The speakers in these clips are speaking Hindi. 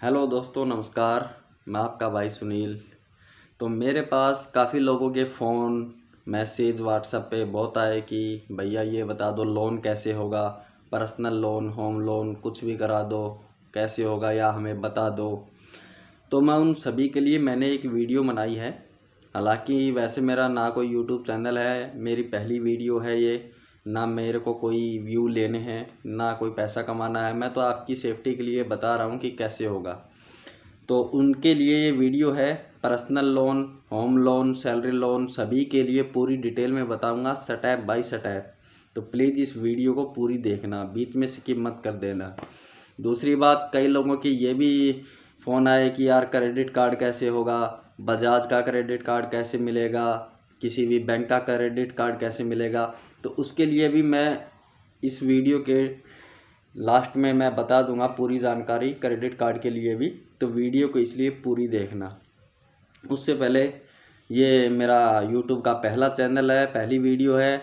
हेलो दोस्तों, नमस्कार। मैं आपका भाई सुनील। तो मेरे पास काफ़ी लोगों के फ़ोन, मैसेज व्हाट्सएप पे बहुत आए कि भैया ये बता दो लोन कैसे होगा, पर्सनल लोन, होम लोन कुछ भी करा दो, कैसे होगा या हमें बता दो। तो मैं उन सभी के लिए मैंने एक वीडियो बनाई है। हालांकि वैसे मेरा ना कोई यूट्यूब चैनल है, मेरी पहली वीडियो है ये। ना मेरे को कोई व्यू लेने हैं, ना कोई पैसा कमाना है। मैं तो आपकी सेफ्टी के लिए बता रहा हूँ कि कैसे होगा। तो उनके लिए ये वीडियो है। Personal loan, home loan, salary loan सभी के लिए पूरी डिटेल में बताऊंगा, स्टेप बाय स्टेप। तो प्लीज़ इस वीडियो को पूरी देखना, बीच में स्किप मत कर देना। दूसरी बात, कई लोगों की ये भी फ़ोन आए कि यार क्रेडिट कार्ड कैसे होगा, बजाज का क्रेडिट कार्ड कैसे मिलेगा, किसी भी बैंक का क्रेडिट कार्ड कैसे मिलेगा। तो उसके लिए भी मैं इस वीडियो के लास्ट में मैं बता दूंगा पूरी जानकारी क्रेडिट कार्ड के लिए भी। तो वीडियो को इसलिए पूरी देखना। उससे पहले, ये मेरा यूट्यूब का पहला चैनल है, पहली वीडियो है।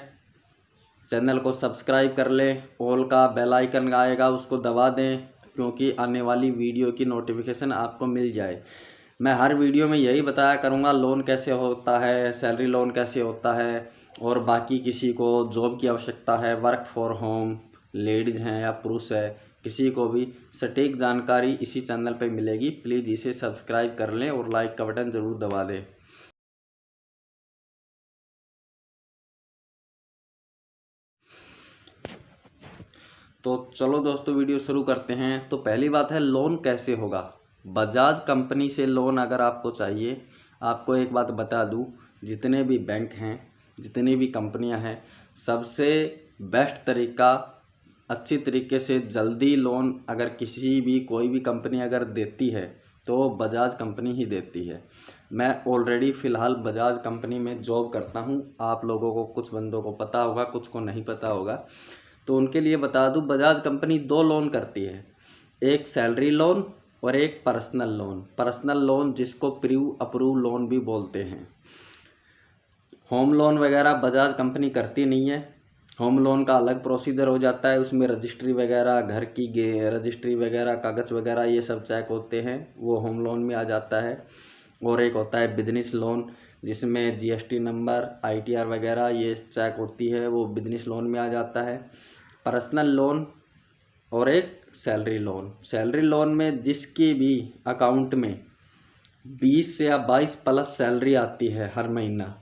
चैनल को सब्सक्राइब कर लें, ऑल का बेल आइकन आएगा उसको दबा दें, क्योंकि आने वाली वीडियो की नोटिफिकेशन आपको मिल जाए। मैं हर वीडियो में यही बताया करूँगा लोन कैसे होता है, सैलरी लोन कैसे होता है, और बाकी किसी को जॉब की आवश्यकता है, वर्क फॉर होम, लेडीज़ हैं या पुरुष है, किसी को भी सटीक जानकारी इसी चैनल पे मिलेगी। प्लीज़ इसे सब्सक्राइब कर लें और लाइक का बटन ज़रूर दबा दें। तो चलो दोस्तों, वीडियो शुरू करते हैं। तो पहली बात है, लोन कैसे होगा। बजाज कंपनी से लोन अगर आपको चाहिए, आपको एक बात बता दूं, जितने भी बैंक हैं, जितनी भी कंपनियां हैं, सबसे बेस्ट तरीका, अच्छी तरीके से जल्दी लोन अगर किसी भी कोई भी कंपनी अगर देती है तो बजाज कंपनी ही देती है। मैं ऑलरेडी फ़िलहाल बजाज कंपनी में जॉब करता हूं। आप लोगों को, कुछ बंदों को पता होगा, कुछ को नहीं पता होगा। तो उनके लिए बता दूं, बजाज कंपनी दो लोन करती है, एक सैलरी लोन और एक पर्सनल लोन। पर्सनल लोन जिसको प्री अप्रूव लोन भी बोलते हैं। होम लोन वगैरह बजाज कंपनी करती नहीं है। होम लोन का अलग प्रोसीजर हो जाता है, उसमें रजिस्ट्री वगैरह, घर की रजिस्ट्री वगैरह, कागज़ वगैरह ये सब चेक होते हैं, वो होम लोन में आ जाता है। और एक होता है बिजनेस लोन, जिसमें जीएसटी नंबर, आईटीआर वगैरह ये चेक होती है, वो बिजनेस लोन में आ जाता है। पर्सनल लोन और एक सैलरी लोन। सैलरी लोन में जिसकी भी अकाउंट में 20 या 22 प्लस सैलरी आती है हर महीना,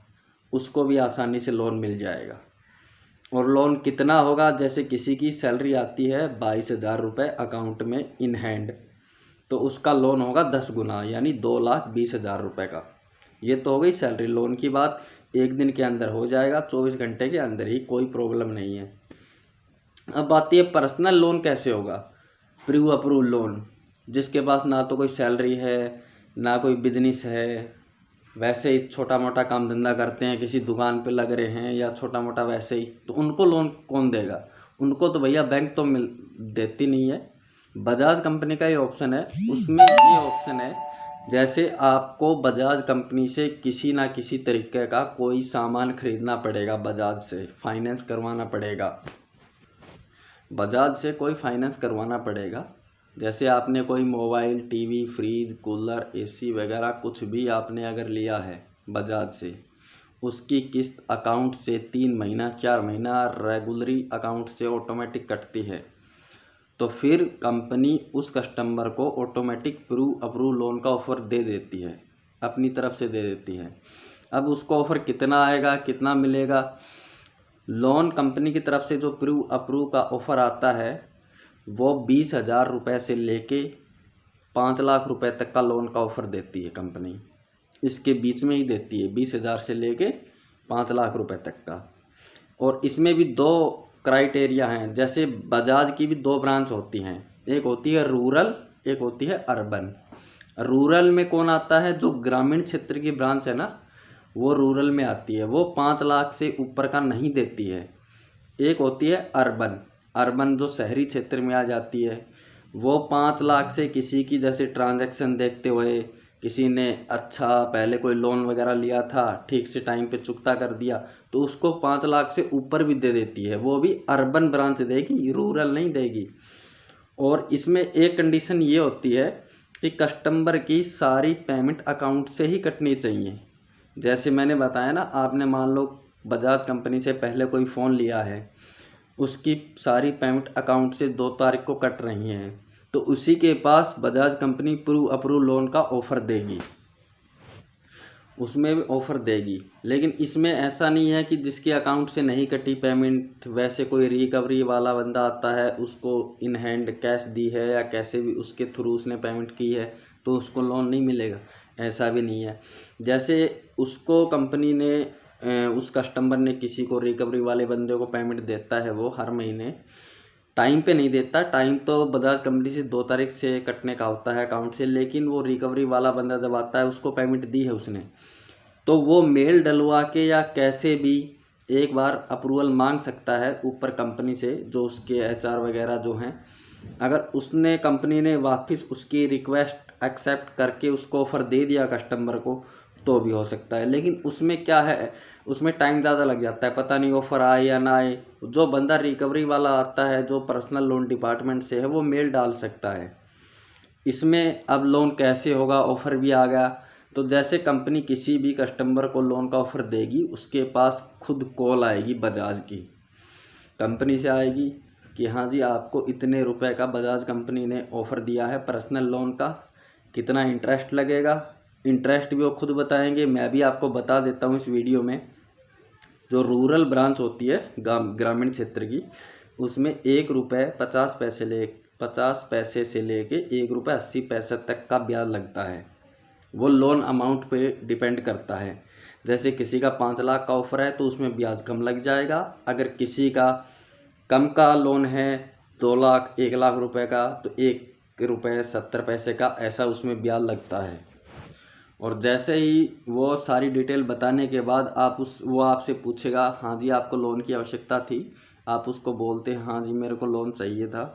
उसको भी आसानी से लोन मिल जाएगा। और लोन कितना होगा, जैसे किसी की सैलरी आती है 22,000 रुपये अकाउंट में इन हैंड, तो उसका लोन होगा 10 गुना, यानी 2,20,000 रुपये का। ये तो हो गई सैलरी लोन की बात। एक दिन के अंदर हो जाएगा, 24 घंटे के अंदर ही, कोई प्रॉब्लम नहीं है। अब आती है पर्सनल लोन कैसे होगा। प्री अप्रूव लोन, जिसके पास ना तो कोई सैलरी है, ना कोई बिजनेस है, वैसे ही छोटा मोटा काम धंधा करते हैं, किसी दुकान पे लग रहे हैं या छोटा मोटा वैसे ही, तो उनको लोन कौन देगा। उनको तो भैया बैंक तो देती नहीं है। बजाज कंपनी का ये ऑप्शन है, उसमें ये ऑप्शन है, जैसे आपको बजाज कंपनी से किसी ना किसी तरीके का कोई सामान खरीदना पड़ेगा, बजाज से फाइनेंस करवाना पड़ेगा, बजाज से कोई फाइनेंस करवाना पड़ेगा। जैसे आपने कोई mobile, TV, fridge, cooler, AC वगैरह कुछ भी आपने अगर लिया है बजाज से, उसकी किस्त अकाउंट से 3 महीना 4 महीना रेगुलरी अकाउंट से ऑटोमेटिक कटती है। तो फिर कंपनी उस कस्टमर को ऑटोमेटिक अप्रूव लोन का ऑफ़र दे देती है, अपनी तरफ से दे देती है। अब उसको ऑफ़र कितना आएगा, कितना मिलेगा। लोन कंपनी की तरफ से जो अप्रूव का ऑफ़र आता है, वो 20,000 रुपये से लेके 5 लाख रुपए तक का लोन का ऑफ़र देती है कंपनी। इसके बीच में ही देती है, 20,000 से लेके 5 लाख रुपए तक का। और इसमें भी दो क्राइटेरिया हैं। जैसे बजाज की भी दो ब्रांच होती हैं, एक होती है रूरल, एक होती है अर्बन। रूरल में कौन आता है, जो ग्रामीण क्षेत्र की ब्रांच है ना, वो रूरल में आती है, वो 5 लाख से ऊपर का नहीं देती है। एक होती है अर्बन, अर्बन जो शहरी क्षेत्र में आ जाती है, वो 5 लाख से किसी की जैसे ट्रांजैक्शन देखते हुए, किसी ने अच्छा पहले कोई लोन वगैरह लिया था, ठीक से टाइम पे चुकता कर दिया, तो उसको 5 लाख से ऊपर भी दे देती है, वो भी अर्बन ब्रांच देगी, रूरल नहीं देगी। और इसमें एक कंडीशन ये होती है कि कस्टमर की सारी पेमेंट अकाउंट से ही कटनी चाहिए। जैसे मैंने बताया ना, आपने मान लो बजाज कंपनी से पहले कोई फ़ोन लिया है, उसकी सारी पेमेंट अकाउंट से 2 तारीख को कट रही हैं, तो उसी के पास Bajaj company pre approve loan का ऑफ़र देगी, उसमें भी ऑफ़र देगी। लेकिन इसमें ऐसा नहीं है कि जिसके अकाउंट से नहीं कटी पेमेंट, वैसे कोई रिकवरी वाला बंदा आता है, उसको इन हैंड कैश दी है या कैसे भी उसके थ्रू उसने पेमेंट की है, तो उसको लोन नहीं मिलेगा, ऐसा भी नहीं है। जैसे उसको कंपनी ने उस कस्टमर ने किसी को रिकवरी वाले बंदे को पेमेंट देता है, वो हर महीने टाइम पे नहीं देता। टाइम तो बजाज कंपनी से 2 तारीख से कटने का होता है अकाउंट से, लेकिन वो रिकवरी वाला बंदा जब आता है, उसको पेमेंट दी है उसने, तो वो मेल डलवा के या कैसे भी एक बार अप्रूवल मांग सकता है ऊपर कंपनी से, जो उसके एचआर वगैरह जो हैं। अगर उसने कंपनी ने वापस उसकी रिक्वेस्ट एक्सेप्ट करके उसको ऑफ़र दे दिया कस्टमर को, तो भी हो सकता है। लेकिन उसमें क्या है, उसमें टाइम ज़्यादा लग जाता है, पता नहीं ऑफ़र आए या ना आए। जो बंदा रिकवरी वाला आता है, जो पर्सनल लोन डिपार्टमेंट से है, वो मेल डाल सकता है। इसमें अब लोन कैसे होगा, ऑफ़र भी आ गया, तो जैसे कंपनी किसी भी कस्टमर को लोन का ऑफ़र देगी, उसके पास खुद कॉल आएगी बजाज की, कंपनी से आएगी कि हाँ जी, आपको इतने रुपए का बजाज कंपनी ने ऑफ़र दिया है पर्सनल लोन का, कितना इंटरेस्ट लगेगा। इंटरेस्ट भी वो खुद बताएंगे, मैं भी आपको बता देता हूँ इस वीडियो में। जो रूरल ब्रांच होती है ग्रामीण क्षेत्र की, उसमें 1 रुपये 50 पैसे से लेके 1 रुपये 80 पैसे तक का ब्याज लगता है। वो लोन अमाउंट पे डिपेंड करता है। जैसे किसी का 5 लाख का ऑफ़र है, तो उसमें ब्याज कम लग जाएगा। अगर किसी का कम का लोन है, 2 लाख 1 लाख रुपए का, तो 1 रुपये 70 पैसे का ऐसा उसमें ब्याज लगता है। और जैसे ही वो सारी डिटेल बताने के बाद वो आपसे पूछेगा, हाँ जी आपको लोन की आवश्यकता थी, आप उसको बोलते हैं हाँ जी मेरे को लोन चाहिए था।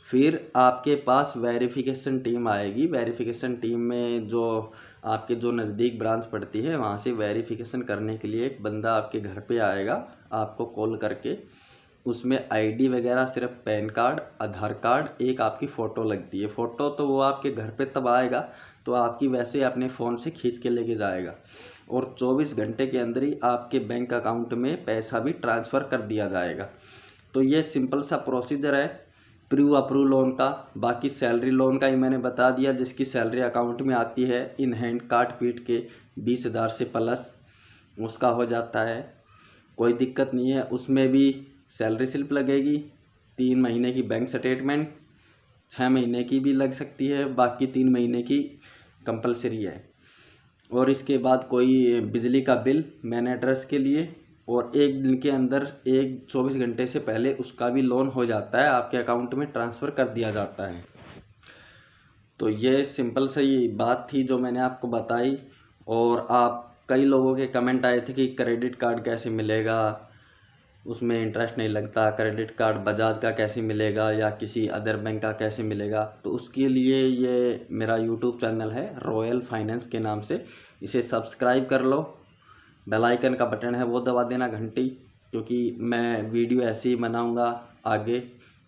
फिर आपके पास वेरिफिकेशन टीम आएगी। वेरिफिकेशन टीम में जो आपके जो नज़दीक ब्रांच पड़ती है, वहाँ से वेरिफिकेशन करने के लिए एक बंदा आपके घर पे आएगा, आपको कॉल करके। उसमें आईडी वगैरह सिर्फ पैन कार्ड, आधार कार्ड, एक आपकी फ़ोटो लगती है। फ़ोटो तो वो आपके घर पे तब आएगा, तो आपकी वैसे अपने फ़ोन से खींच के लेके जाएगा, और 24 घंटे के अंदर ही आपके बैंक अकाउंट में पैसा भी ट्रांसफ़र कर दिया जाएगा। तो ये सिंपल सा प्रोसीजर है प्री अप्रूव लोन का। बाकी सैलरी लोन का ही मैंने बता दिया, जिसकी सैलरी अकाउंट में आती है इन हैंड काट पीट के 20,000 से प्लस, उसका हो जाता है, कोई दिक्कत नहीं है। उसमें भी सैलरी स्लिप लगेगी, 3 महीने की बैंक स्टेटमेंट, 6 महीने की भी लग सकती है, बाकी 3 महीने की कंपलसरी है। और इसके बाद कोई बिजली का बिल मैन एड्रेस के लिए, और 1 दिन के अंदर 24 घंटे से पहले उसका भी लोन हो जाता है, आपके अकाउंट में ट्रांसफ़र कर दिया जाता है। तो ये सिंपल सी बात थी जो मैंने आपको बताई। और कई लोगों के कमेंट आए थे कि क्रेडिट कार्ड कैसे मिलेगा, उसमें इंटरेस्ट नहीं लगता, क्रेडिट कार्ड बजाज का कैसे मिलेगा या किसी अदर बैंक का कैसे मिलेगा। तो उसके लिए ये मेरा यूट्यूब चैनल है रॉयल फाइनेंस के नाम से, इसे सब्सक्राइब कर लो, बेल आइकन का बटन है वो दबा देना, घंटी, क्योंकि मैं वीडियो ऐसे ही बनाऊंगा आगे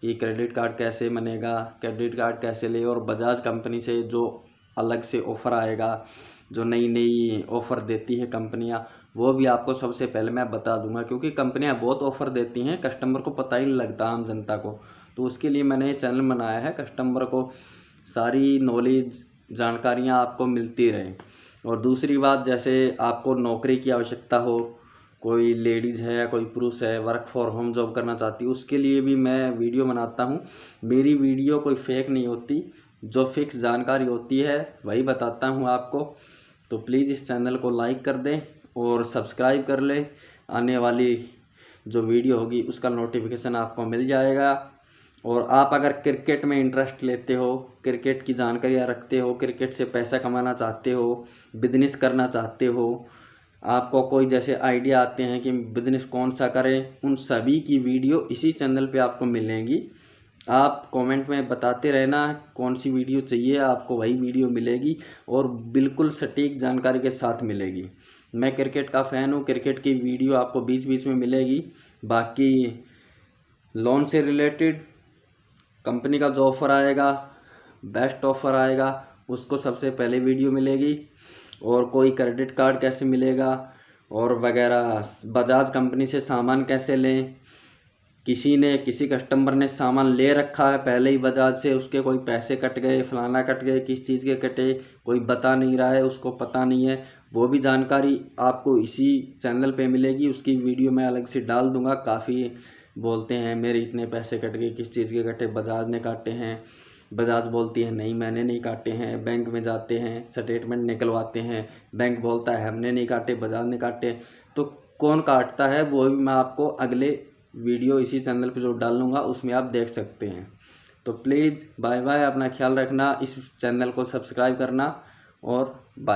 कि क्रेडिट कार्ड कैसे बनेगा, क्रेडिट कार्ड कैसे ले, और बजाज कंपनी से जो अलग से ऑफ़र आएगा, जो नई नई ऑफ़र देती है कंपनियां, वो भी आपको सबसे पहले मैं बता दूंगा। क्योंकि कंपनियां बहुत ऑफ़र देती हैं, कस्टमर को पता ही नहीं लगता, आम जनता को। तो उसके लिए मैंने ये चैनल बनाया है, कस्टमर को सारी नॉलेज जानकारियां आपको मिलती रहें। और दूसरी बात, जैसे आपको नौकरी की आवश्यकता हो, कोई लेडीज़ है या कोई पुरुष है वर्क फॉर होम जॉब करना चाहती है, उसके लिए भी मैं वीडियो बनाता हूँ। मेरी वीडियो कोई फेक नहीं होती, जो फिक्स जानकारी होती है वही बताता हूँ आपको। तो प्लीज़ इस चैनल को लाइक कर दें और सब्सक्राइब कर लें, आने वाली जो वीडियो होगी उसका नोटिफिकेशन आपको मिल जाएगा। और आप अगर क्रिकेट में इंटरेस्ट लेते हो, क्रिकेट की जानकारियाँ रखते हो, क्रिकेट से पैसा कमाना चाहते हो, बिजनेस करना चाहते हो, आपको कोई जैसे आइडिया आते हैं कि बिजनेस कौन सा करें, उन सभी की वीडियो इसी चैनल पे आपको मिलेंगी। आप कमेंट में बताते रहना कौन सी वीडियो चाहिए, आपको वही वीडियो मिलेगी और बिल्कुल सटीक जानकारी के साथ मिलेगी। मैं क्रिकेट का फ़ैन हूँ, क्रिकेट की वीडियो आपको बीच बीच में मिलेगी। बाकी लोन से रिलेटेड कंपनी का जो ऑफ़र आएगा, बेस्ट ऑफ़र आएगा, उसको सबसे पहले वीडियो मिलेगी। और कोई क्रेडिट कार्ड कैसे मिलेगा और वगैरह, बजाज कंपनी से सामान कैसे लें, किसी कस्टमर ने सामान ले रखा है पहले ही बजाज से, उसके कोई पैसे कट गए, फलाना कट गए, किस चीज़ के कटे, कोई बता नहीं रहा है, उसको पता नहीं है, वो भी जानकारी आपको इसी चैनल पे मिलेगी। उसकी वीडियो मैं अलग से डाल दूंगा। काफ़ी बोलते हैं मेरे इतने पैसे कट गए, किस चीज़ के कटे, बजाज ने काटे हैं। बजाज बोलती है नहीं मैंने नहीं काटे हैं। बैंक में जाते हैं, स्टेटमेंट निकलवाते हैं, बैंक बोलता है हमने नहीं काटे, बजाज ने काटे। तो कौन काटता है वो भी मैं आपको अगले वीडियो इसी चैनल पे जो डालूंगा उसमें आप देख सकते हैं। तो प्लीज़ बाय बाय, अपना ख्याल रखना, इस चैनल को सब्सक्राइब करना और बाय।